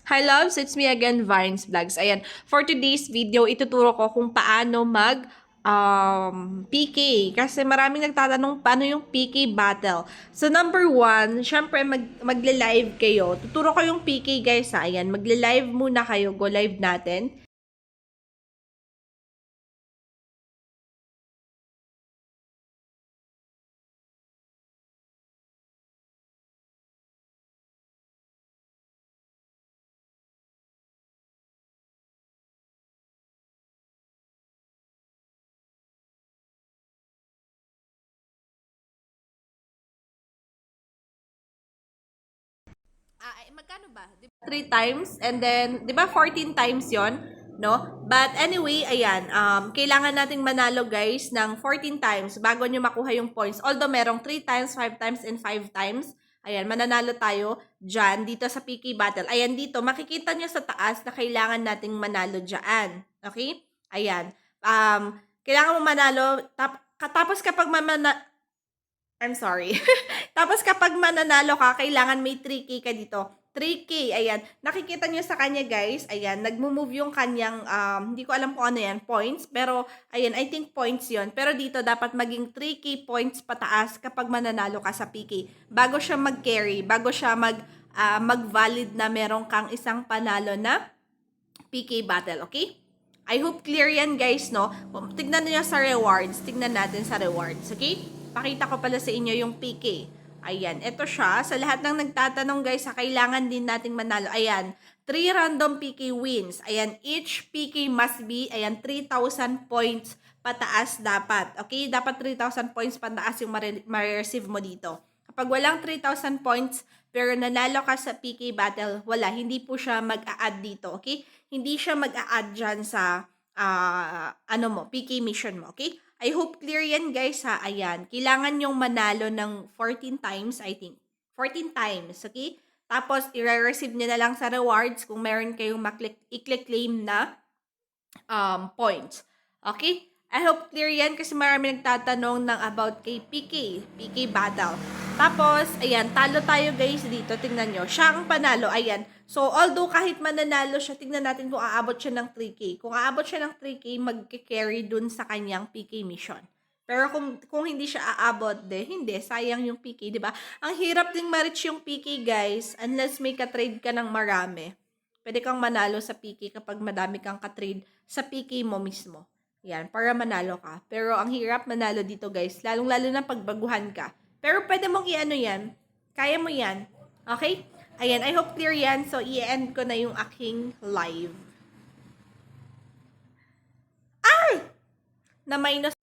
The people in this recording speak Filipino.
Hi loves, it's me again, Vines Vlogs. Ayan, for today's video, ituturo ko kung paano mag PK. Kasi maraming nagtatanong paano yung PK battle. So number one, syempre magle-live kayo. Tuturo ko yung PK guys ha. Ayan, magle-live muna kayo. Go live natin. Magkano ba? Di ba 3 times and then, di ba 14 times yon, no? But anyway, ayan, kailangan nating manalo guys ng 14 times bago nyo makuha yung points. Although merong 3 times, 5 times, and 5 times. Ayan, mananalo tayo dyan dito sa PK Battle. Ayan dito, makikita nyo sa taas na kailangan nating manalo dyan. Okay? Ayan. Kailangan mo manalo. Tapos kapag I'm sorry. Tapos kapag mananalo ka, kailangan may 3K ka dito. 3K, ayan. Nakikita nyo sa kanya, guys. Ayan, nagmo-move yung kanyang, hindi ko alam kung ano yan, points. Pero, ayan, I think points yon. Pero dito, dapat maging 3K points pataas kapag mananalo ka sa PK. Bago siya mag-carry, bago siya mag-valid na meron kang isang panalo na PK battle, okay? I hope clear yan, guys, no? Tignan niyo sa rewards. Tignan natin sa rewards, okay? Pakita ko pala sa inyo yung PK. Ayan, ito siya. Sa lahat ng nagtatanong, guys, sa kailangan din nating manalo. Ayan, 3 random PK wins. Ayan, each PK must be, ayan, 3,000 points pataas dapat. Okay? Dapat 3,000 points pataas yung ma-receive mo dito. Kapag walang 3,000 points, pero nanalo ka sa PK battle, wala. Hindi po siya mag-a-add dito, okay? Hindi siya mag-a-add dyan sa, PK mission mo, okay? I hope clear yan, guys, ha? Ayan. Kailangan yung manalo ng 14 times, I think. 14 times, okay? Tapos, i-receive nyo na lang sa rewards kung meron kayong i-claim na points. Okay? I hope clear yan kasi marami nagtatanong ng about kay PK battle. Tapos, ayan, talo tayo guys dito. Tingnan nyo. Siya ang panalo. Ayan. So, although kahit mananalo siya, tingnan natin kung aabot siya ng 3K. Kung aabot siya ng 3K, mag-carry dun sa kanyang PK mission. Pero kung hindi siya aabot, hindi. Sayang yung PK, di ba? Ang hirap ding ma-reach yung PK, guys, unless may ka-trade ka ng marami. Pwede kang manalo sa PK kapag madami kang ka-trade sa PK mo mismo. Yan, para manalo ka. Pero ang hirap manalo dito, guys. Lalong-lalo na pagbaguhan ka. Pero pwede mong i-ano yan. Kaya mo yan. Okay? Ayan, I hope clear yan. So, i-end ko na yung aking live. Ay! Na minus